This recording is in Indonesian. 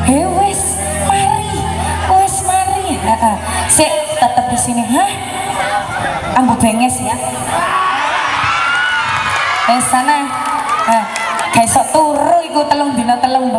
Wes mari, wes mari. Sik tetep di sini, hah? Ambu benges ya. Sana, kayak sok turu iku telung dina telung